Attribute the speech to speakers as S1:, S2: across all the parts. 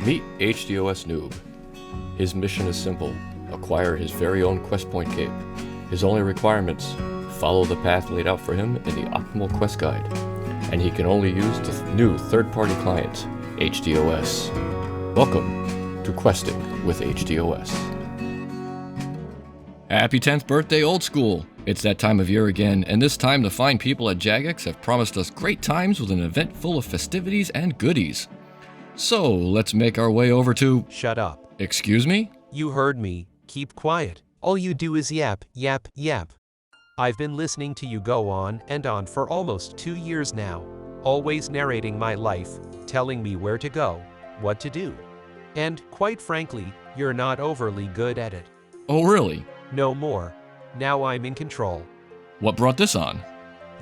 S1: Meet HDOS Nube. His mission is simple: acquire his very own quest point cape. His only requirements: follow the path laid out for him in the optimal quest guide. And he can only use the new third-party client, HDOS. Welcome to Questing with HDOS. Happy 10th birthday, Old School! It's that time of year again, and this time the fine people at Jagex have promised us great times with an event full of festivities and goodies. So, let's make our way over to...
S2: Shut up.
S1: Excuse me?
S2: You heard me. Keep quiet. All you do is yap, yap, yap. I've been listening to you go on and on for almost 2 years now, always narrating my life, telling me where to go, what to do. And, quite frankly, you're not overly good at it.
S1: Oh, really?
S2: No more. Now I'm in control.
S1: What brought this on?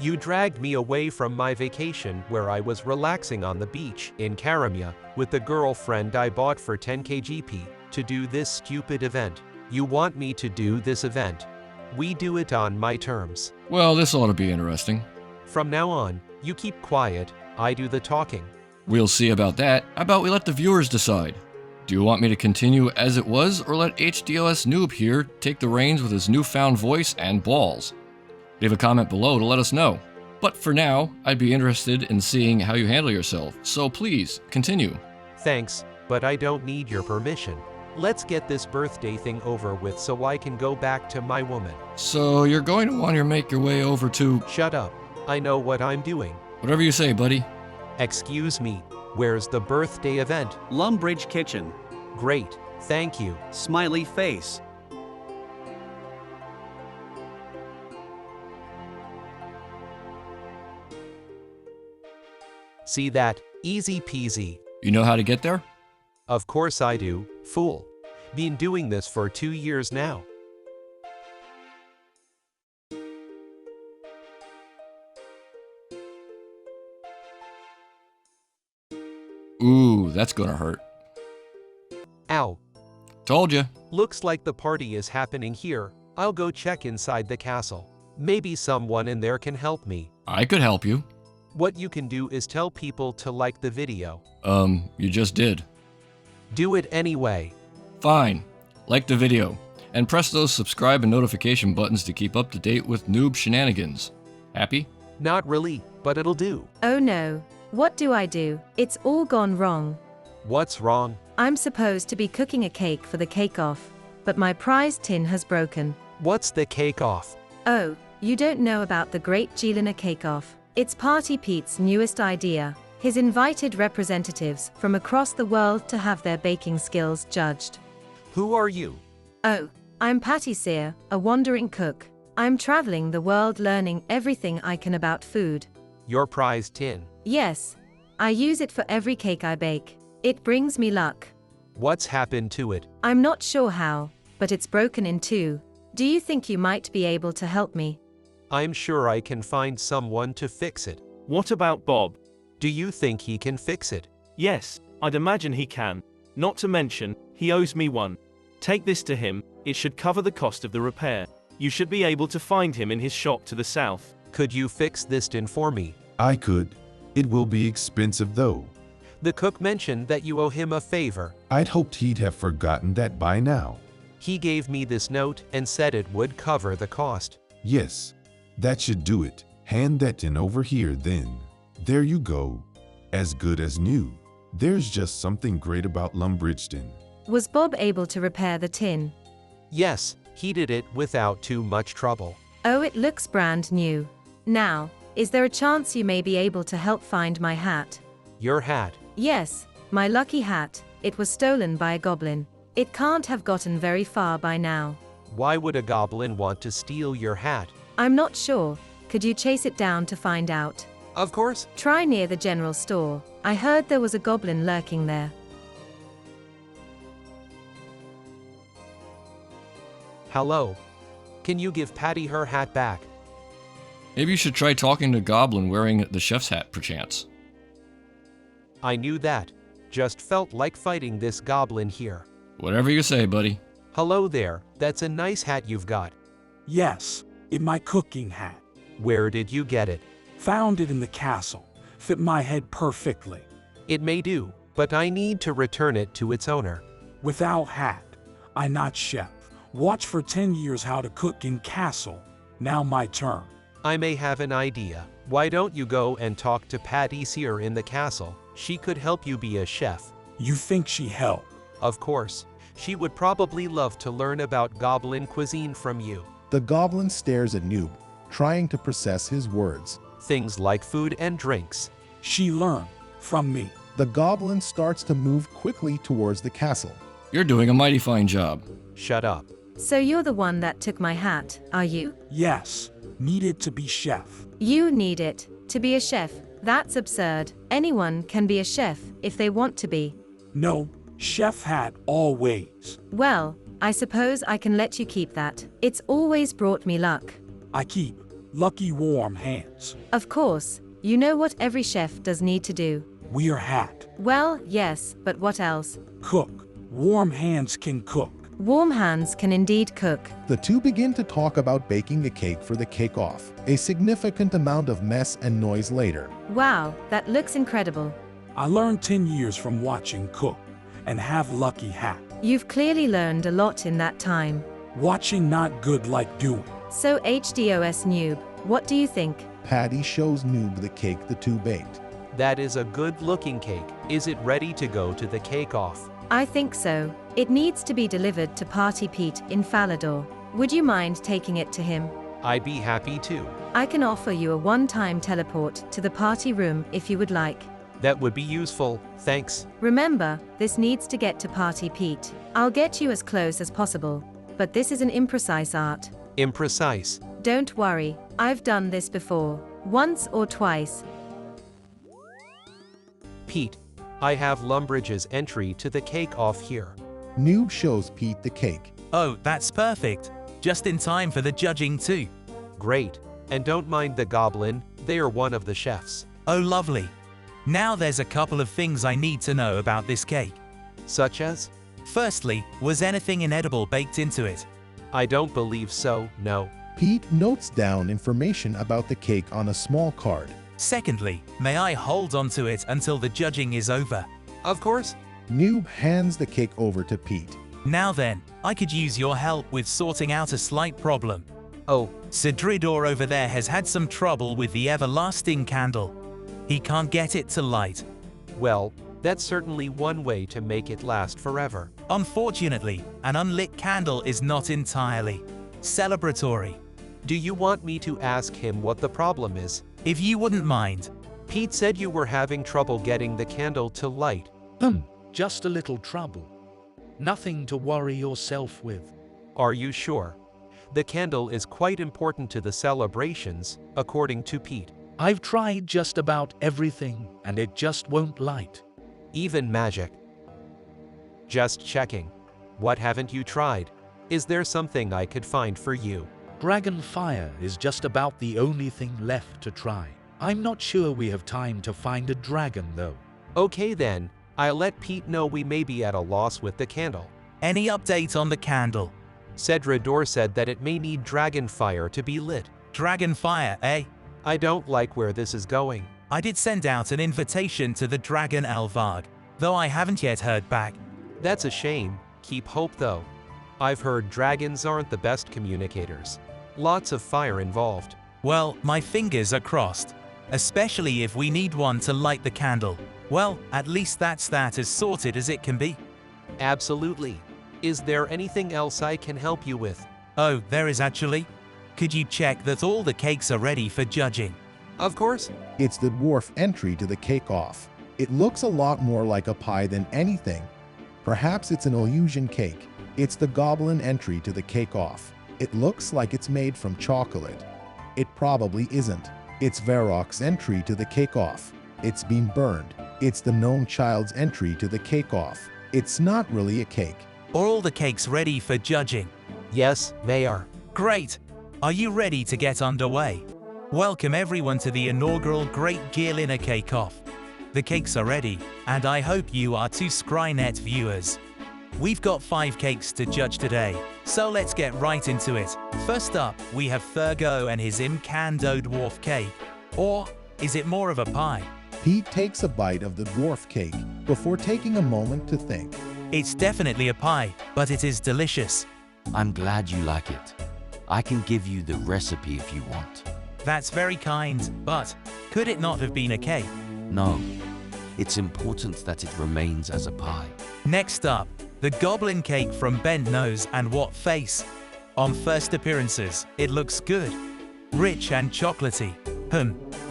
S2: You dragged me away from my vacation where I was relaxing on the beach in Karamia with the girlfriend I bought for 10k GP to do this stupid event. You want me to do this event. We do it on my terms.
S1: Well, this ought to be interesting.
S2: From now on, you keep quiet, I do the talking.
S1: We'll see about that. How about we let the viewers decide? Do you want me to continue as it was, or let HDOS Noob here take the reins with his newfound voice and balls? Leave a comment below to let us know. But for now, I'd be interested in seeing how you handle yourself, so please, continue.
S2: Thanks, but I don't need your permission. Let's get this birthday thing over with so I can go back to my woman.
S1: So you're going to want to make your way over to...
S2: Shut up. I know what I'm doing.
S1: Whatever you say, buddy.
S2: Excuse me, where's the birthday event?
S3: Lumbridge Kitchen.
S2: Great, thank you.
S3: Smiley face.
S2: See that? Easy peasy.
S1: You know how to get there?
S2: Of course I do, fool. Been doing this for 2 years now.
S1: Ooh, that's gonna hurt.
S2: Ow.
S1: Told ya.
S2: Looks like the party is happening here. I'll go check inside the castle. Maybe someone in there can help me.
S1: I could help you.
S2: What you can do is tell people to like the video.
S1: You just did.
S2: Do it anyway.
S1: Fine. Like the video. And press those subscribe and notification buttons to keep up to date with noob shenanigans. Happy?
S2: Not really, but it'll do.
S4: Oh no. What do I do? It's all gone wrong.
S2: What's wrong?
S4: I'm supposed to be cooking a cake for the cake-off, but my prize tin has broken.
S2: What's the cake off?
S4: Oh, you don't know about the Great Jelena Cake-Off. It's Party Pete's newest idea. He's invited representatives from across the world to have their baking skills judged.
S2: Who are you?
S4: Oh, I'm Patty Sear, a wandering cook. I'm traveling the world learning everything I can about food.
S2: Your prize tin.
S4: Yes, I use it for every cake I bake. It brings me luck.
S2: What's happened to it?
S4: I'm not sure how, but it's broken in two. Do you think you might be able to help me?
S2: I'm sure I can find someone to fix it.
S5: What about Bob?
S2: Do you think he can fix it?
S5: Yes, I'd imagine he can. Not to mention, he owes me one. Take this to him, it should cover the cost of the repair. You should be able to find him in his shop to the south.
S2: Could you fix this tin for me?
S6: I could. It will be expensive though.
S2: The cook mentioned that you owe him a favor.
S6: I'd hoped he'd have forgotten that by now.
S2: He gave me this note and said it would cover the cost.
S6: Yes, that should do it. Hand that tin over here then. There you go. As good as new. There's just something great about Lumbridgeton.
S4: Was Bob able to repair the tin?
S2: Yes, he did it without too much trouble.
S4: Oh, it looks brand new. Now, is there a chance you may be able to help find my hat?
S2: Your hat?
S4: Yes, my lucky hat. It was stolen by a goblin. It can't have gotten very far by now.
S2: Why would a goblin want to steal your hat?
S4: I'm not sure. Could you chase it down to find out?
S2: Of course.
S4: Try near the general store. I heard there was a goblin lurking there.
S2: Hello. Can you give Patty her hat back?
S1: Maybe you should try talking to Goblin wearing the chef's hat, perchance.
S2: I knew that. Just felt like fighting this goblin here.
S1: Whatever you say, buddy.
S2: Hello there, that's a nice hat you've got.
S7: Yes, in my cooking hat.
S2: Where did you get it?
S7: Found it in the castle. Fit my head perfectly.
S2: It may do. but I need to return it to its owner.
S7: Without hat, I not chef. Watch for 10 years how to cook in castle. Now my turn.
S2: I may have an idea. Why don't you go and talk to Patty Sear in the castle? She could help you be a chef.
S7: You think she help?
S2: Of course. She would probably love to learn about goblin cuisine from you.
S8: The goblin stares at Nube, trying to process his words.
S2: Things like food and drinks.
S7: She learn from me.
S8: The goblin starts to move quickly towards the castle.
S1: You're doing a mighty fine job.
S2: Shut up.
S4: So you're the one that took my hat, are you?
S7: Yes, needed to be chef.
S4: You need it to be a chef. That's absurd. Anyone can be a chef if they want to be.
S7: No, chef hat always.
S4: Well, I suppose I can let you keep that. It's always brought me luck.
S7: I keep lucky warm hands.
S4: Of course, you know what every chef does need to do.
S7: Wear hat.
S4: Well, yes, but what else?
S7: Cook. Warm hands can cook.
S4: Warm hands can indeed cook.
S8: The two begin to talk about baking a cake for the cake-off. A significant amount of mess and noise later.
S4: Wow, that looks incredible.
S7: I learned 10 years from watching cook and have lucky hat.
S4: You've clearly learned a lot in that time.
S7: Watching not good like doing.
S4: So HDOS Nube, what do you think?
S8: Patty shows Nube the cake the two baked.
S2: That is a good-looking cake. Is it ready to go to the cake-off?
S4: I think so. It needs to be delivered to Party Pete in Falador. Would you mind taking it to him?
S2: I'd be happy to.
S4: I can offer you a one-time teleport to the party room if you would like.
S2: That would be useful, thanks.
S4: Remember, this needs to get to Party Pete. I'll get you as close as possible, but this is an imprecise art.
S2: Imprecise.
S4: Don't worry, I've done this before. Once or twice.
S2: Pete, I have Lumbridge's entry to the cake-off here.
S8: Nube shows Pete the cake.
S9: Oh, that's perfect. Just in time for the judging too.
S2: Great. And don't mind the goblin, they are one of the chefs.
S9: Oh, lovely. Now there's a couple of things I need to know about this cake.
S2: Such as?
S9: Firstly, was anything inedible baked into it?
S2: I don't believe so, no.
S8: Pete notes down information about the cake on a small card.
S9: Secondly, may I hold onto it until the judging is over?
S2: Of course.
S8: Nube hands the cake over to Pete.
S9: Now then, I could use your help with sorting out a slight problem.
S2: Oh,
S9: Cedridor over there has had some trouble with the everlasting candle. He can't get it to light.
S2: well, that's certainly one way to make it last forever.
S9: Unfortunately, an unlit candle is not entirely celebratory.
S2: Do you want me to ask him what the problem is?
S9: If you wouldn't mind.
S2: Pete said you were having trouble getting the candle to light.
S10: Just a little trouble. Nothing to worry yourself with.
S2: Are you sure? The candle is quite important to the celebrations, according to Pete.
S10: I've tried just about everything and it just won't light.
S2: Even magic. Just checking. What haven't you tried? Is there something I could find for you?
S10: Dragon fire is just about the only thing left to try. I'm not sure we have time to find a dragon though.
S2: Okay then, I'll let Pete know we may be at a loss with the candle.
S9: Any update on the candle?
S2: Cedridor said that it may need dragon fire to be lit.
S9: Dragon fire, eh?
S2: I don't like where this is going.
S9: I did send out an invitation to the Dragon Alvard, though I haven't yet heard back.
S2: That's a shame. Keep hope though. I've heard dragons aren't the best communicators. Lots of fire involved.
S9: Well, my fingers are crossed. Especially if we need one to light the candle. Well, at least that's that as sorted as it can be.
S2: Absolutely. Is there anything else I can help you with?
S9: Oh, there is actually. Could you check that all the cakes are ready for judging?
S2: Of course.
S8: It's the dwarf entry to the cake-off. It looks a lot more like a pie than anything. Perhaps it's an illusion cake. It's the goblin entry to the cake-off. It looks like it's made from chocolate. It probably isn't. It's Varrock's entry to the cake-off. It's been burned. It's the gnome child's entry to the cake-off. It's not really a cake.
S9: Are all the cakes ready for judging?
S2: Yes, they are.
S9: Great! Are you ready to get underway? Welcome everyone to the inaugural Great Gearliner Cake-Off. The cakes are ready, and I hope you are too Scrynet viewers. We've got 5 cakes to judge today, so let's get right into it. First up, we have Thurgo and his Imcando Dwarf Cake. Or, is it more of a pie?
S8: Pete takes a bite of the dwarf cake before taking a moment to think.
S9: It's definitely a pie, but it is delicious.
S11: I'm glad you like it. I can give you the recipe if you want.
S9: That's very kind, but could it not have been a cake?
S11: No, it's important that it remains as a pie.
S9: Next up, the goblin cake from Bent Nose and What Face. On first appearances, it looks good. Rich and chocolatey.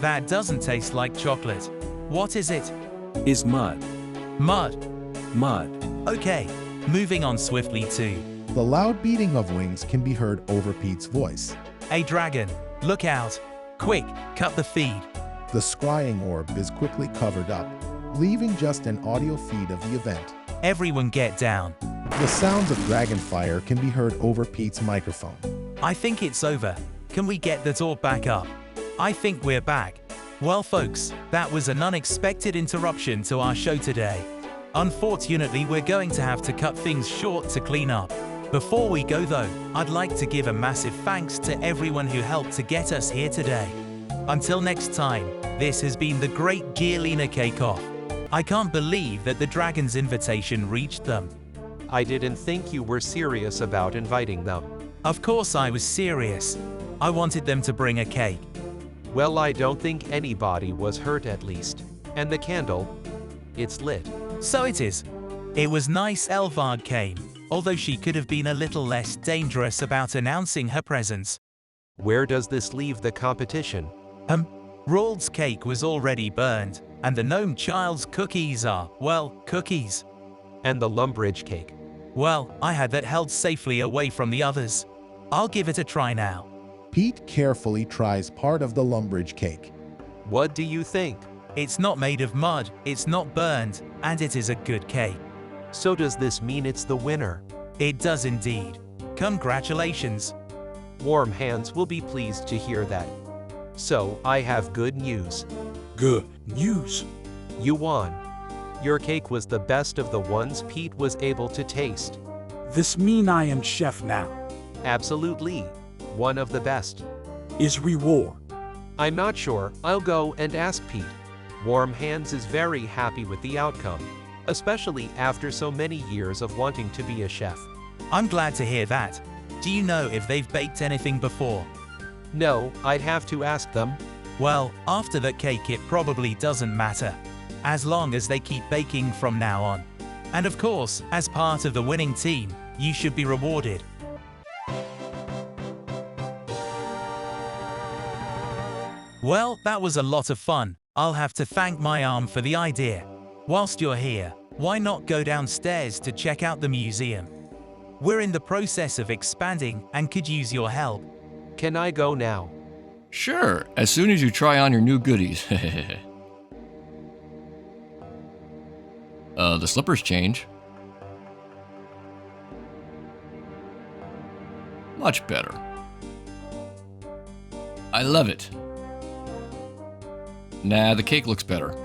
S9: That doesn't taste like chocolate. What is it?
S3: Is mud.
S9: Mud.
S3: Mud.
S9: Okay, moving on swiftly to
S8: The loud beating of wings can be heard over Pete's voice.
S9: a dragon. Look out. Quick, cut the feed.
S8: The scrying orb is quickly covered up, leaving just an audio feed of the event.
S9: Everyone get down.
S8: The sounds of dragon fire can be heard over Pete's microphone.
S9: I think it's over. Can we get the door back up? I think we're back. Well folks, that was an unexpected interruption to our show today. Unfortunately, we're going to have to cut things short to clean up. Before we go though, I'd like to give a massive thanks to everyone who helped to get us here today. Until next time, this has been the Great Gearlina Cake-Off. I can't believe that the dragon's invitation reached them.
S2: I didn't think you were serious about inviting them.
S9: Of course I was serious. I wanted them to bring a cake.
S2: Well, I don't think anybody was hurt at least. And the candle, it's lit.
S9: So it is. It was nice Elvard came, although she could have been a little less dangerous about announcing her presence.
S2: Where does this leave the competition?
S9: Roald's cake was already burned, and the gnome child's cookies are, well, cookies.
S2: And the Lumbridge cake?
S9: Well, I had that held safely away from the others. I'll give it a try now.
S8: Pete carefully tries part of the Lumbridge cake.
S2: What do you think?
S9: It's not made of mud, it's not burned, and it is a good cake.
S2: So does this mean it's the winner?
S9: It does indeed. Congratulations.
S2: Warm Hands will be pleased to hear that. So, I have good news.
S7: Good news.
S2: You won. Your cake was the best of the ones Pete was able to taste.
S7: This mean I am chef now.
S2: Absolutely. One of the best.
S7: Is reward.
S2: I'm not sure. I'll go and ask Pete. Warm Hands is very happy with the outcome, especially after so many years of wanting to be a chef.
S9: I'm glad to hear that. Do you know if they've baked anything before?
S2: No, I'd have to ask them.
S9: Well, after that cake it probably doesn't matter, as long as they keep baking from now on. And of course, as part of the winning team, you should be rewarded. Well, that was a lot of fun. I'll have to thank my arm for the idea. Whilst you're here, why not go downstairs to check out the museum? We're in the process of expanding and could use your help.
S2: Can I go now?
S1: Sure, as soon as you try on your new goodies. The slippers change. Much better. I love it. Nah, the cake looks better.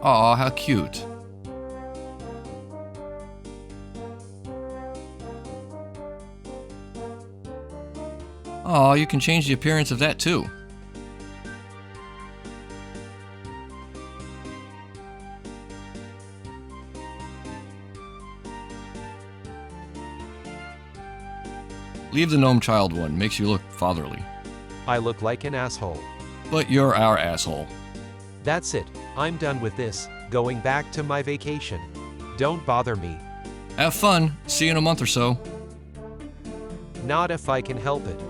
S1: Aw, how cute. Aw, you can change the appearance of that too. Leave the gnome child one, makes you look fatherly.
S2: I look like an asshole.
S1: But you're our asshole.
S2: That's it. I'm done with this. Going back to my vacation. Don't bother me.
S1: Have fun. See you in a month or so.
S2: Not if I can help it.